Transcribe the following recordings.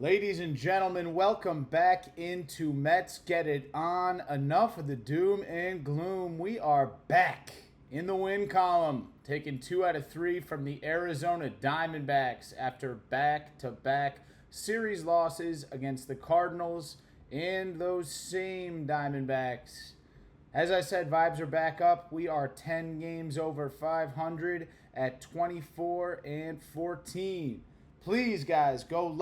Ladies and gentlemen, welcome back into Mets Get It On. Enough of the doom and gloom. We are back in the win column, taking 2 out of 3 from the Arizona Diamondbacks after back-to-back series losses against the Cardinals and those same Diamondbacks. As I said, vibes are back up. We are 10 games over 500 at 24-14. Please, guys, go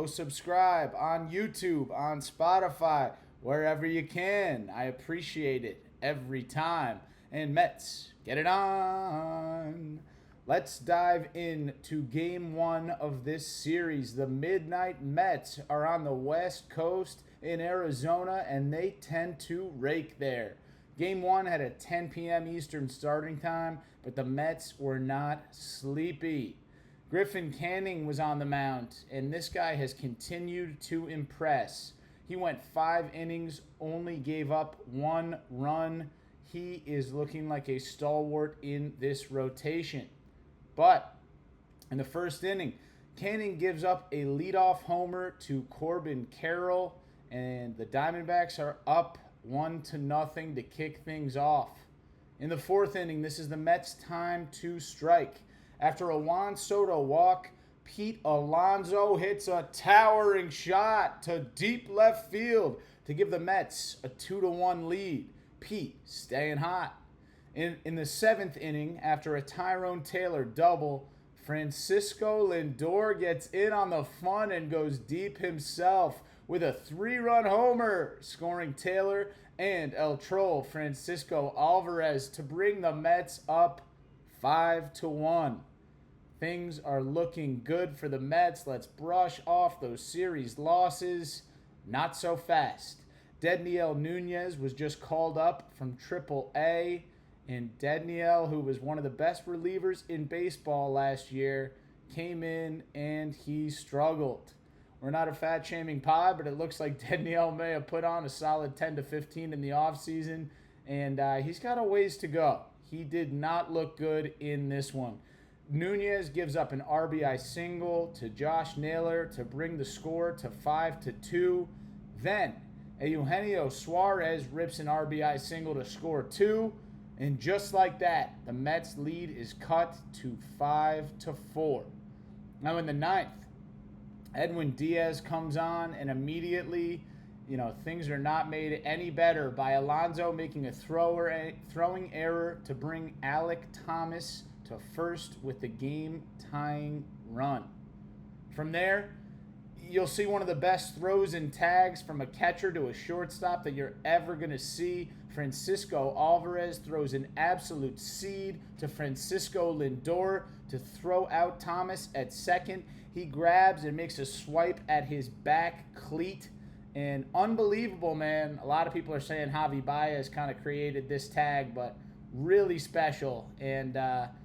subscribe on YouTube, on Spotify, wherever you can. I appreciate it every time. And Mets, get it on. Let's dive into game 1 of this series. The Midnight Mets are on the West Coast in Arizona, and they tend to rake there. Game 1 had a 10 p.m. Eastern starting time, but the Mets were not sleepy. Griffin Canning was on the mound, and this guy has continued to impress. He went 5 innings, only gave up 1 run. He is looking like a stalwart in this rotation. But in the first inning, Canning gives up a leadoff homer to Corbin Carroll, and the Diamondbacks are up 1-0 to kick things off. In the 4th inning, this is the Mets' time to strike. After a Juan Soto walk, Pete Alonso hits a towering shot to deep left field to give the Mets a 2-1 lead. Pete staying hot. In the 7th inning, after a Tyrone Taylor double, Francisco Lindor gets in on the fun and goes deep himself with a 3-run homer, scoring Taylor and El Troll Francisco Alvarez to bring the Mets up 5-1. Things are looking good for the Mets. Let's brush off those series losses. Not so fast. Dedniel Nunez was just called up from Triple-A, and Dedniel, who was one of the best relievers in baseball last year, came in and he struggled. We're not a fat-shaming pod, but it looks like Dedniel may have put on a solid 10 to 15 in the offseason, and he's got a ways to go. He did not look good in this one. Nunez gives up an RBI single to Josh Naylor to bring the score to 5-2. Then, Eugenio Suarez rips an RBI single to score 2. And just like that, the Mets' lead is cut to 5-4. Now in the 9th, Edwin Diaz comes on, and immediately, things are not made any better by Alonso making a throwing error to bring Alek Thomas to first with the game-tying run. From there, you'll see one of the best throws and tags from a catcher to a shortstop that you're ever going to see. Francisco Alvarez throws an absolute seed to Francisco Lindor to throw out Thomas at second. He grabs and makes a swipe at his back cleat. And unbelievable, man. A lot of people are saying Javi Baez kind of created this tag, but really special. And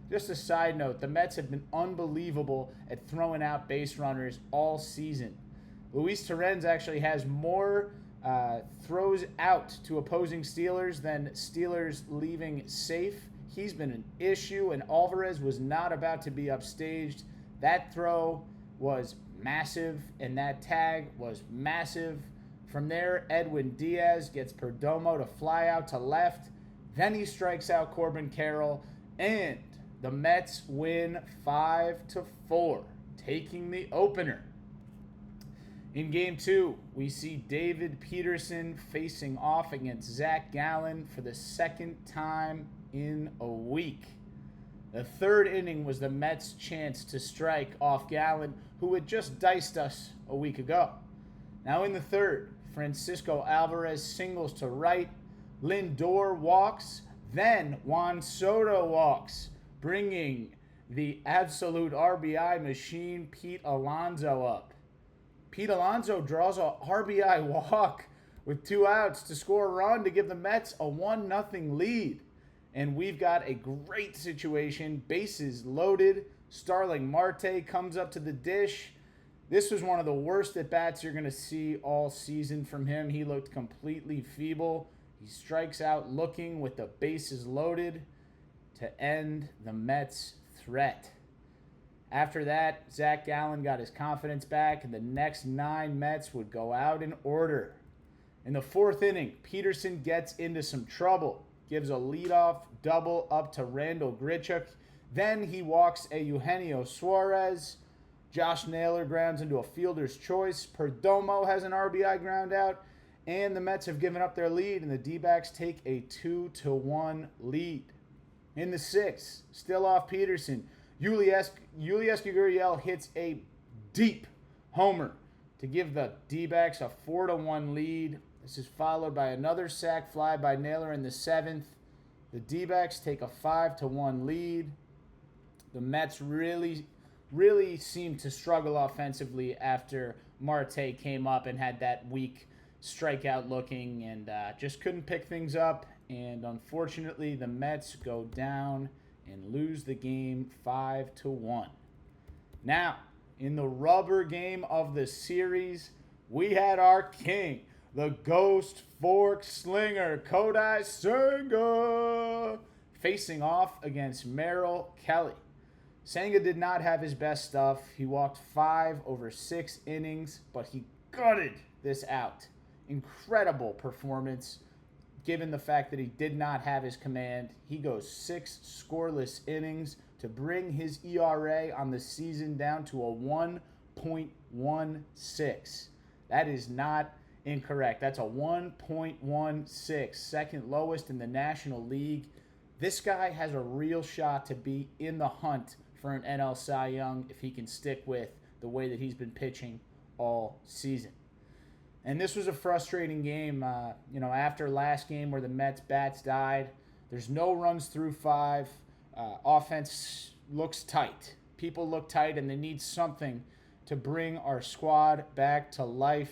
just a side note, the Mets have been unbelievable at throwing out base runners all season. Luis Torrens actually has more throws out to opposing Steelers than Steelers leaving safe. He's been an issue, and Alvarez was not about to be upstaged. That throw was massive, and that tag was massive. From there, Edwin Diaz gets Perdomo to fly out to left. Then he strikes out Corbin Carroll, and the Mets win 5-4, taking the opener. In Game 2, we see David Peterson facing off against Zach Gallen for the second time in a week. The 3rd inning was the Mets' chance to strike off Gallen, who had just diced us a week ago. Now in the 3rd, Francisco Alvarez singles to right, Lindor walks, then Juan Soto walks, bringing the absolute RBI machine, Pete Alonso, up. Pete Alonso draws a RBI walk with 2 outs to score a run to give the Mets a 1-0 lead. And we've got a great situation, bases loaded. Starling Marte comes up to the dish. This was one of the worst at-bats you're going to see all season from him. He looked completely feeble. He strikes out looking with the bases loaded to end the Mets' threat. After that, Zach Gallen got his confidence back, and the next 9 Mets would go out in order. In the 4th inning, Peterson gets into some trouble, gives a leadoff double up to Randall Grichuk. Then he walks a Eugenio Suarez. Josh Naylor grounds into a fielder's choice. Perdomo has an RBI ground out. And the Mets have given up their lead, and the Dbacks take a 2-1 lead. In the 6th, still off Peterson, Julius Gurriel hits a deep homer to give the D-backs a 4-1 lead. This is followed by another sac fly by Naylor in the 7th. The D-backs take a 5-1 lead. The Mets really seemed to struggle offensively after Marte came up and had that weak strikeout looking and just couldn't pick things up. And unfortunately, the Mets go down and lose the game 5-1. Now, in the rubber game of the series, we had our king, the Ghost Fork Slinger, Kodai Senga, facing off against Merrill Kelly. Senga did not have his best stuff. He walked 5 over 6 innings, but he gutted this out. Incredible performance, given the fact that he did not have his command. He goes 6 scoreless innings to bring his ERA on the season down to a 1.16. That is not incorrect. That's a 1.16, second lowest in the National League. This guy has a real shot to be in the hunt for an NL Cy Young if he can stick with the way that he's been pitching all season. And this was a frustrating game, after last game where the Mets bats died. There's no runs through 5. Offense looks tight. People look tight, and they need something to bring our squad back to life.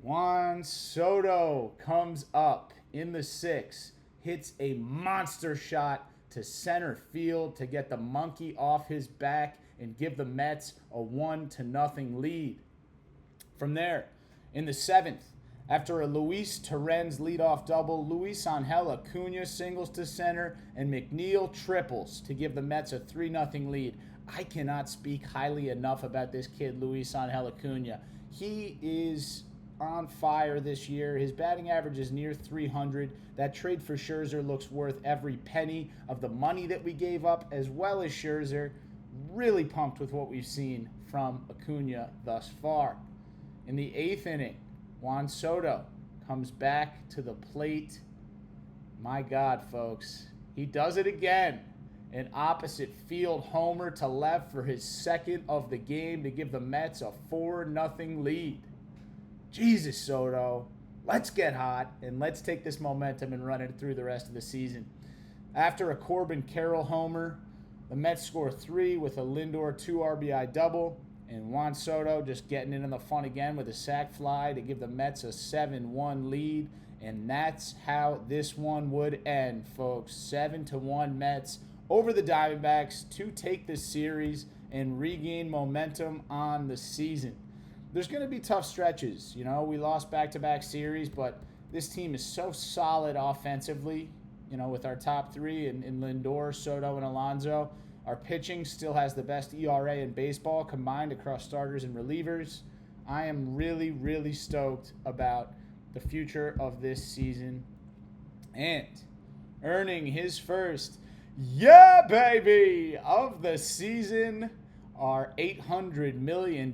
Juan Soto comes up in the 6th, hits a monster shot to center field to get the monkey off his back and give the Mets a 1-0 lead. From there, in the 7th, after a Luis Torrens leadoff double, Luisangel Acuna singles to center, and McNeil triples to give the Mets a 3-0 lead. I cannot speak highly enough about this kid, Luisangel Acuna. He is on fire this year. His batting average is near 300. That trade for Scherzer looks worth every penny of the money that we gave up, as well as Scherzer. Really pumped with what we've seen from Acuna thus far. In the 8th inning, Juan Soto comes back to the plate. My God, folks. He does it again. An opposite field homer to left for his 2nd of the game to give the Mets a 4-0 lead. Jesus, Soto. Let's get hot, and let's take this momentum and run it through the rest of the season. After a Corbin Carroll homer, the Mets score 3 with a Lindor 2 RBI double. And Juan Soto just getting into the fun again with a sac fly to give the Mets a 7-1 lead. And that's how this one would end, folks. 7-1 Mets over the Diamondbacks to take the series and regain momentum on the season. There's going to be tough stretches. We lost back-to-back series, but this team is so solid offensively, with our top 3 in Lindor, Soto, and Alonso. Our pitching still has the best ERA in baseball combined across starters and relievers. I am really, really stoked about the future of this season. And earning his first, baby, of the season, our $800 million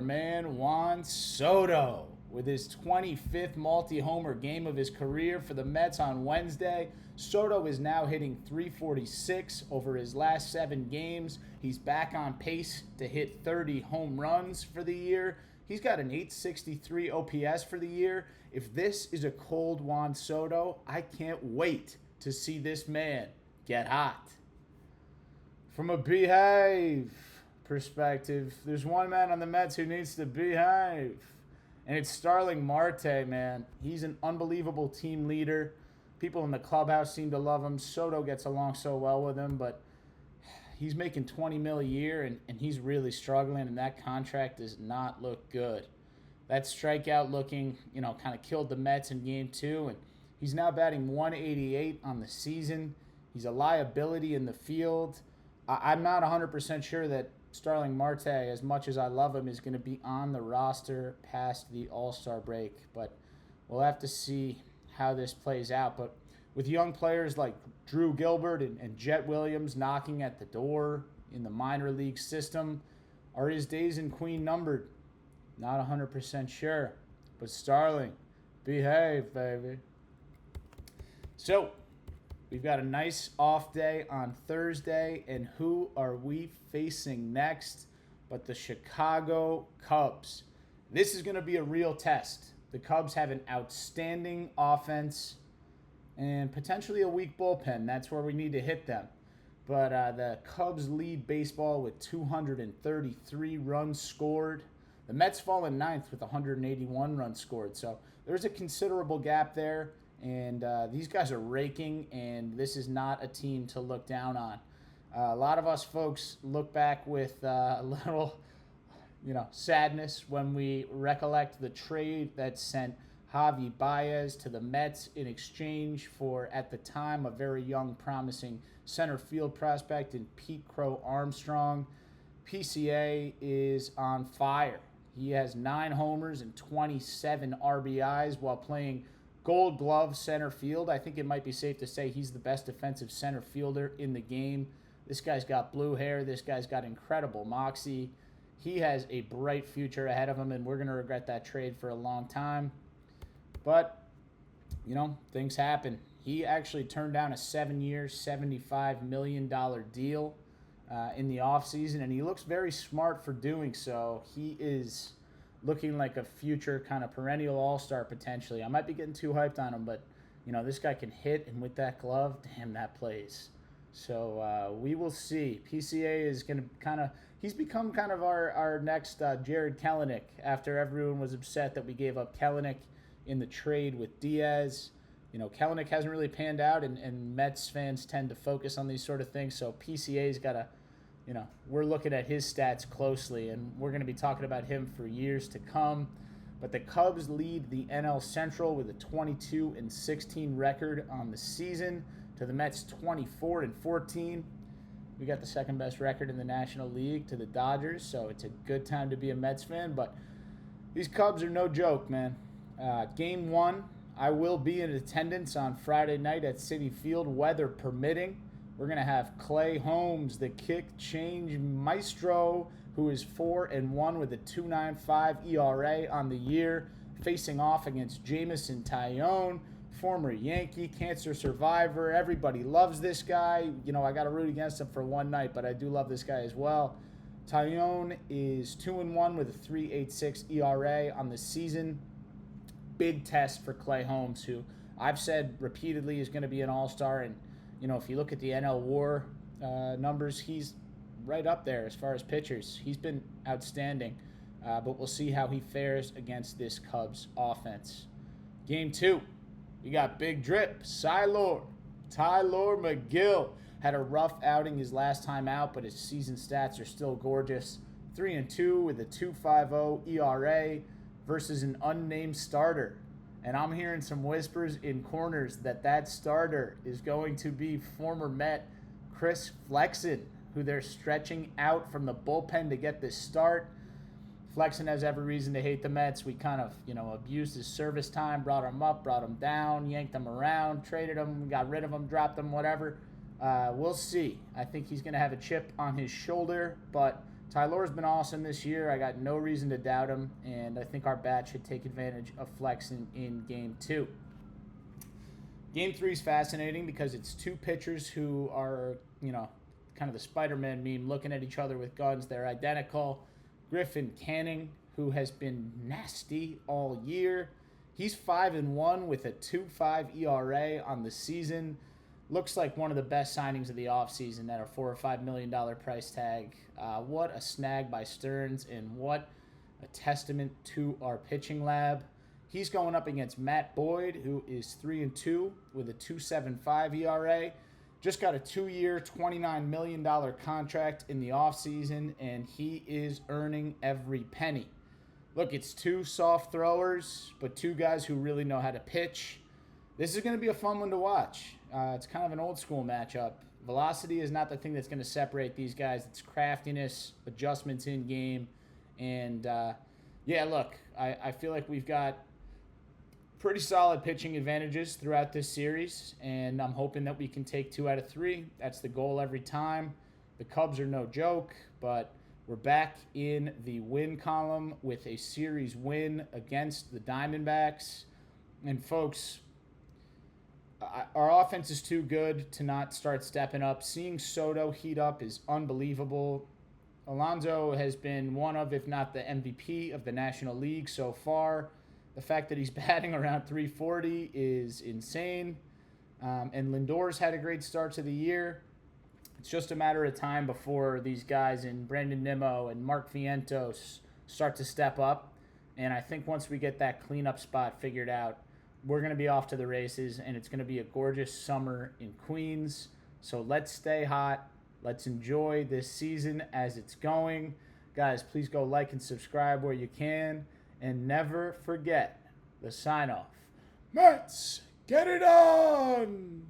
man, Juan Soto, with his 25th multi-homer game of his career for the Mets on Wednesday. Soto is now hitting .346 over his last 7 games. He's back on pace to hit 30 home runs for the year. He's got an .863 OPS for the year. If this is a cold Juan Soto, I can't wait to see this man get hot. From a behave perspective, there's one man on the Mets who needs to behave, and it's Starling Marte, man. He's an unbelievable team leader. People in the clubhouse seem to love him. Soto gets along so well with him, but he's making $20 million a year, and he's really struggling, and that contract does not look good. That strikeout looking, kind of killed the Mets in Game 2, and he's now batting .188 on the season. He's a liability in the field. I'm not 100% sure that Starling Marte, as much as I love him, is going to be on the roster past the All-Star break. But we'll have to see how this plays out. But with young players like Drew Gilbert and Jet Williams knocking at the door in the minor league system, are his days in Queen numbered? Not 100% sure. But Starling, behave, baby. So, we've got a nice off day on Thursday, and who are we facing next but the Chicago Cubs? This is going to be a real test. The Cubs have an outstanding offense and potentially a weak bullpen. That's where we need to hit them. But the Cubs lead baseball with 233 runs scored. The Mets fall in ninth with 181 runs scored. So there's a considerable gap there. And these guys are raking, and this is not a team to look down on. A lot of us folks look back with a little, sadness when we recollect the trade that sent Javi Baez to the Mets in exchange for, at the time, a very young, promising center field prospect in Pete Crow Armstrong. PCA is on fire. He has 9 homers and 27 RBIs while playing Gold Glove center field. I think it might be safe to say he's the best defensive center fielder in the game. This guy's got blue hair. This guy's got incredible moxie. He has a bright future ahead of him, and we're going to regret that trade for a long time. But, things happen. He actually turned down a 7-year, $75 million deal in the offseason, and he looks very smart for doing so. He is looking like a future kind of perennial all-star potentially. I might be getting too hyped on him, but, this guy can hit, and with that glove, damn, that plays. So we will see. PCA is going to he's become kind of our next Jared Kelenic after everyone was upset that we gave up Kelenic in the trade with Diaz. Kelenic hasn't really panned out, and Mets fans tend to focus on these sort of things, so PCA's got to, we're looking at his stats closely, and we're going to be talking about him for years to come. But the Cubs lead the NL Central with a 22-16 record on the season to the Mets 24-14. We got the second best record in the National League to the Dodgers, so it's a good time to be a Mets fan. But these Cubs are no joke, man. Game 1, I will be in attendance on Friday night at Citi Field, weather permitting. We're going to have Clay Holmes, the kick change maestro, who is 4-1 with a 2.95 ERA on the year, facing off against Jameson Taillon, former Yankee, cancer survivor. Everybody loves this guy. I got to root against him for one night, but I do love this guy as well. Taillon is 2-1 with a 3.86 ERA on the season. Big test for Clay Holmes, who I've said repeatedly is going to be an all-star. And, if you look at the NL WAR numbers, he's right up there as far as pitchers. He's been outstanding, but we'll see how he fares against this Cubs offense. Game 2, we got Big Drip, Tyler McGill. Had a rough outing his last time out, but his season stats are still gorgeous. 3-2 with a 2.50 ERA versus an unnamed starter. And I'm hearing some whispers in corners that starter is going to be former Met Chris Flexen, who they're stretching out from the bullpen to get this start. Flexen has every reason to hate the Mets. We kind of, abused his service time, brought him up, brought him down, yanked him around, traded him, got rid of him, dropped him, whatever. We'll see. I think he's going to have a chip on his shoulder, but Tyler's been awesome this year. I got no reason to doubt him, and I think our bat should take advantage of Flexen in Game 2. Game 3 is fascinating because it's two pitchers who are, kind of the Spider-Man meme, looking at each other with guns. They're identical. Griffin Canning, who has been nasty all year. He's 5-1 with a 2.5 ERA on the season. Looks like one of the best signings of the offseason at a $4 or $5 million price tag. What a snag by Stearns, and what a testament to our pitching lab. He's going up against Matt Boyd, who is 3-2 with a 2.75 ERA. Just got a 2-year, $29 million contract in the offseason, and he is earning every penny. Look, it's two soft throwers, but two guys who really know how to pitch. This is going to be a fun one to watch. It's kind of an old school matchup. Velocity is not the thing that's going to separate these guys. It's craftiness, adjustments in game, and yeah, look, I feel like we've got pretty solid pitching advantages throughout this series, and I'm hoping that we can take 2 out of 3. That's the goal every time. The Cubs are no joke, but we're back in the win column with a series win against the Diamondbacks. And folks, our offense is too good to not start stepping up. Seeing Soto heat up is unbelievable. Alonso has been one of, if not the MVP of the National League so far. The fact that he's batting around 340 is insane. And Lindor's had a great start to the year. It's just a matter of time before these guys in Brandon Nimmo and Mark Vientos start to step up. And I think once we get that cleanup spot figured out, we're going to be off to the races, and it's going to be a gorgeous summer in Queens. So let's stay hot. Let's enjoy this season as it's going. Guys, please go like and subscribe where you can. And never forget the sign-off. Mets, get it on!